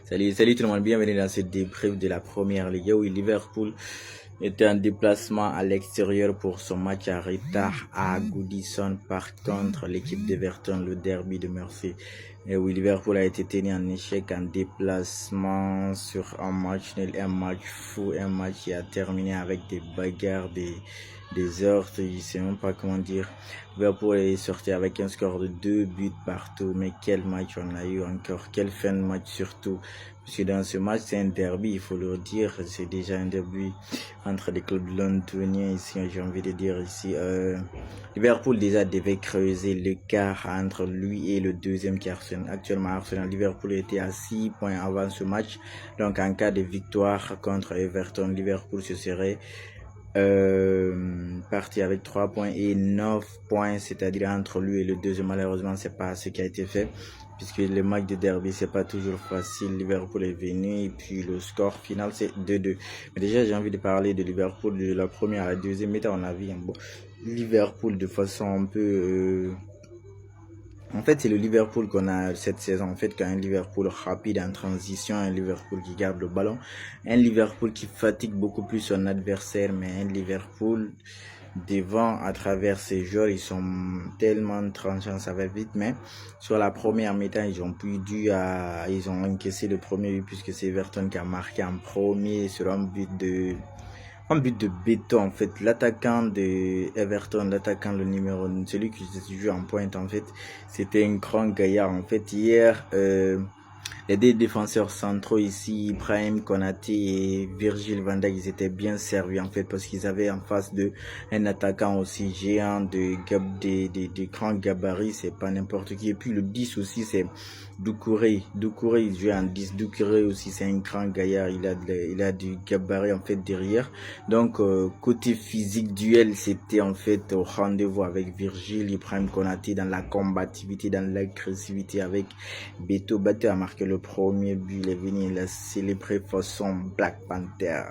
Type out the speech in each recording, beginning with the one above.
Salut tout le monde, bienvenue dans ce débrief de la première Ligue où Liverpool était en déplacement à l'extérieur pour son match à retard à Goodison Park contre l'équipe d'Everton, le derby de Merseyside. Et où Liverpool a été tenu en échec en déplacement sur un match nul, un match fou, un match qui a terminé avec des bagarres, des heurts, je sais même pas comment dire. Liverpool est sorti avec un score de 2 buts partout, mais quel match on a eu encore, quelle fin de match surtout. Parce que dans ce match, c'est un derby, il faut le dire, c'est déjà un derby entre les clubs londoniens ici, j'ai envie de dire ici. Liverpool déjà devait creuser l'écart entre lui et le deuxième qui est Arsenal. Actuellement, Arsenal, Liverpool était à 6 points avant ce match. Donc en cas de victoire contre Everton, Liverpool se serait parti avec 3 points et 9 points, c'est-à-dire entre lui et le deuxième. Malheureusement, c'est pas ce qui a été fait, puisque les matchs de derby, c'est pas toujours facile. Liverpool est venu, et puis le score final, c'est 2-2. Mais déjà, j'ai envie de parler de Liverpool, de la première à la deuxième mi-temps. On a vu bon, Liverpool de façon un peu... En fait, c'est le Liverpool qu'on a cette saison. En fait, quand un Liverpool rapide en transition, un Liverpool qui garde le ballon, un Liverpool qui fatigue beaucoup plus son adversaire, mais un Liverpool devant à travers ces joueurs, ils sont tellement tranchants, ça va vite. Mais sur la première mi-temps, ils ont encaissé le premier but puisque c'est Everton qui a marqué en premier sur un but de béton en fait. L'attaquant de Everton, l'attaquant le numéro, celui qui joue en pointe en fait, c'était un grand gaillard en fait. Hier, les deux défenseurs centraux ici, Ibrahim Konaté et Virgil van Dijk, ils étaient bien servis en fait parce qu'ils avaient en face de un attaquant aussi géant de grands gabarits, c'est pas n'importe qui. Et puis le 10 aussi, c'est Doucouré. Doucouré, il joue en 10. Doucouré aussi, c'est un grand gaillard, il a du gabarit en fait derrière. Donc côté physique, duel, c'était en fait au rendez-vous avec Virgil, Ibrahim Konaté dans la combativité, dans l'agressivité avec Beto. Beto a marqué le premier but, il est venu, il a célébré façon Black Panther.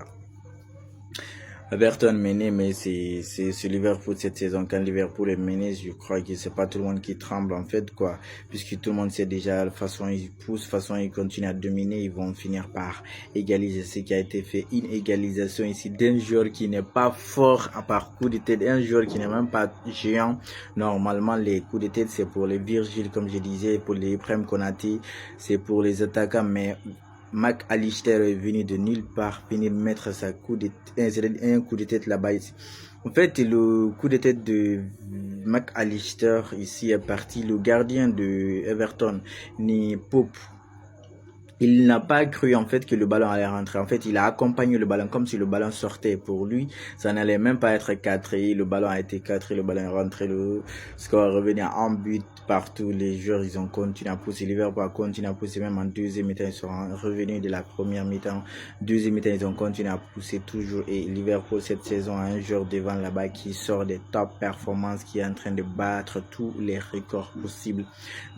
Everton mené, mais c'est Liverpool cette saison. Quand Liverpool est mené, je crois que c'est pas tout le monde qui tremble en fait quoi, puisque tout le monde sait déjà la façon ils poussent, la façon ils continuent à dominer, ils vont finir par égaliser ce qui a été fait. Une égalisation ici d'un joueur qui n'est pas fort à part coup de tête, un joueur qui n'est même pas géant. Normalement les coups de tête c'est pour les Virgil comme je disais, pour les Ibrahim Konaté, c'est pour les attaquants, mais Mac Allister est venu de nulle part, venir mettre un coup de tête là-bas ici. En fait, le coup de tête de Mac Allister ici est parti. Le gardien de Everton, ni Pope, il n'a pas cru en fait que le ballon allait rentrer. En fait, il a accompagné le ballon comme si le ballon sortait. Pour lui, ça n'allait même pas être cadré. Le ballon a été cadré, le ballon est rentré, le score est revenu en but partout. Les joueurs, ils ont continué à pousser. Liverpool a continué à pousser même en deuxième mi-temps. Ils sont revenus de la première mi-temps. Deuxième mi-temps, ils ont continué à pousser toujours. Et Liverpool, cette saison, a un joueur devant là-bas qui sort des top performances, qui est en train de battre tous les records possibles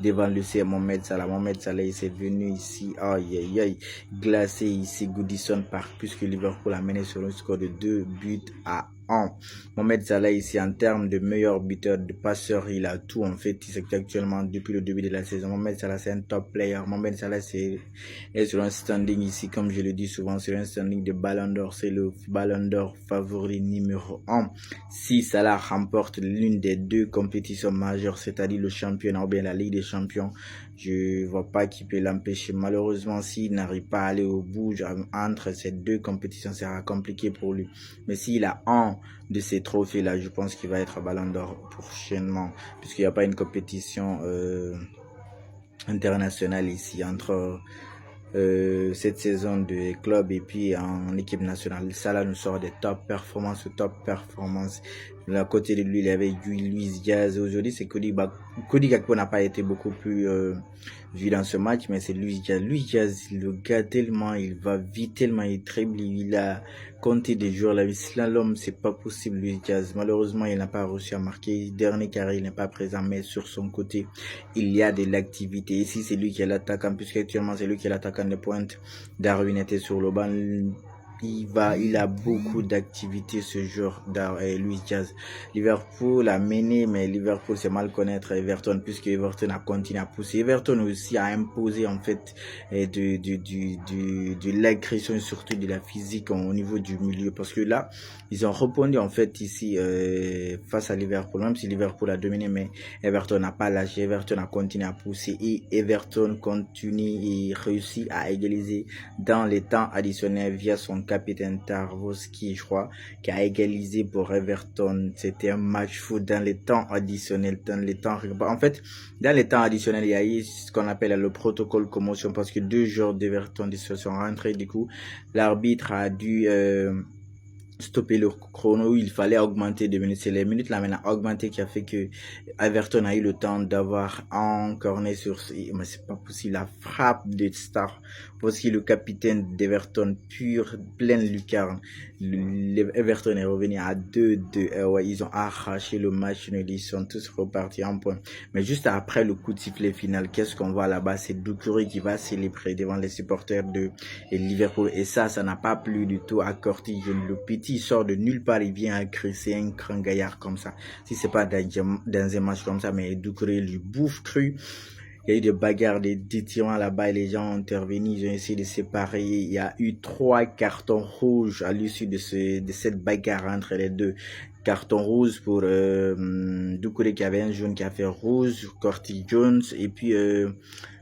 devant le C. Mohamed Salah. Mohamed Salah, il s'est venu ici. Aïe, aïe, aïe, glacé ici Goodison Park, puisque Liverpool a mené sur un score de 2 buts à 1. Mohamed Salah ici en termes de meilleur buteur, de passeur, il a tout en fait. C'est actuellement depuis le début de la saison. Mohamed Salah c'est un top player. Mohamed Salah est sur un standing ici, comme je le dis souvent, sur un standing de Ballon d'Or. C'est le Ballon d'Or favori numéro 1. Si Salah remporte l'une des deux compétitions majeures, c'est-à-dire le championnat ou bien la Ligue des Champions, je vois pas qui peut l'empêcher. Malheureusement, s'il n'arrive pas à aller au bout entre ces deux compétitions, ça sera compliqué pour lui. Mais s'il a un de ces trophées-là, je pense qu'il va être Ballon d'Or prochainement, puisqu'il n'y a pas une compétition internationale ici entre cette saison de club et puis en équipe nationale. Salah nous sort des top performances. De la côté de lui, il y avait Luis Diaz. Aujourd'hui, c'est Cody Gakpo n'a pas été beaucoup plus vu dans ce match, mais c'est Luis Diaz. Luis Diaz, le gars, tellement il va vite, tellement il dribble, il a compté des joueurs. La slalom, c'est pas possible, Luis Diaz. Malheureusement, il n'a pas réussi à marquer. Dernier carré, il n'est pas présent, mais sur son côté, il y a de l'activité. Ici, c'est lui qui est l'attaquant, puisque actuellement, c'est lui qui est l'attaquant de pointe. Darwin était sur le banc. il a beaucoup d'activités ce jour, Luis Diaz. Liverpool a mené, mais Liverpool c'est mal connaître Everton, puisque Everton a continué à pousser. Everton aussi a imposé en fait de l'agression, surtout de la physique au niveau du milieu, parce que là ils ont répondu en fait ici face à Liverpool, même si Liverpool a dominé, mais Everton n'a pas lâché. Everton a continué à pousser et Everton continue et réussit à égaliser dans les temps additionnels via son capitaine Tarkowski, je crois, qui a égalisé pour Everton. C'était un match fou dans les temps additionnels, en fait, dans les temps additionnels, il y a eu ce qu'on appelle le protocole commotion, parce que 2 joueurs d'Everton se sont rentrés. Du coup, l'arbitre a dû stopper le chrono. Il fallait augmenter 2 minutes. C'est les minutes là maintenant augmenté qui a fait que Everton a eu le temps d'avoir un corner sur, mais c'est pas possible, la frappe de Star. Voici le capitaine d'Everton, pur, pleine lucarne. Everton est revenu à 2-2. Ouais, ils ont arraché le match, ils sont tous repartis en point. Mais juste après le coup de sifflet final, qu'est-ce qu'on voit là-bas? C'est Doucouré qui va célébrer devant les supporters de Liverpool. Et ça n'a pas plu du tout à Corti. Le petit sort de nulle part, il vient agresser un grand gaillard comme ça. Si c'est pas dans un match comme ça, mais Doucouré lui bouffe cru. Il y a eu des bagarres, des tirs là-bas et les gens ont intervenu, ils ont essayé de séparer. Il y a eu 3 cartons rouges à l'issue de cette bagarre entre les deux. Carton rouge pour Doucouré qui avait un jaune qui a fait rouge, Curtis Jones, et puis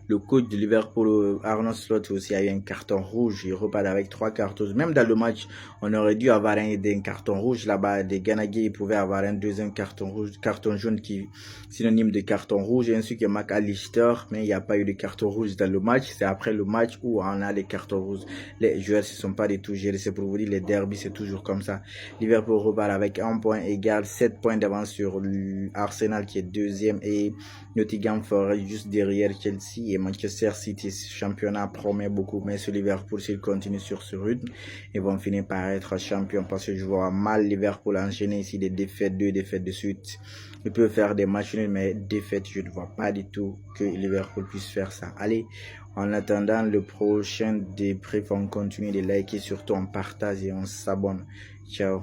le coach de Liverpool, Arne Slot, aussi a eu un carton rouge. Il repart avec 3 cartons. Même dans le match, on aurait dû avoir un carton rouge là-bas. Des Ganagay pouvaient avoir un deuxième carton rouge, carton jaune qui est synonyme de carton rouge, ainsi que McAllister. Mais il n'y a pas eu de carton rouge dans le match. C'est après le match où on a les cartons rouges. Les joueurs ne se sont pas du tout gérés. C'est pour vous dire, les derbies, c'est toujours comme ça. Liverpool repart avec 1 point égal, 7 points d'avance sur Arsenal qui est deuxième et Nottingham Forest juste derrière Chelsea. Et Manchester City, championnat promet beaucoup, mais ce Liverpool, s'il continue sur ce rythme, ils vont finir par être champions, parce que je vois mal Liverpool enchaîner ici des défaites, 2 défaites de suite. Ils peuvent faire des matchs nuls, mais défaites, je ne vois pas du tout que Liverpool puisse faire ça. Allez, en attendant le prochain débrief, on continue de liker, surtout on partage et on s'abonne. Ciao.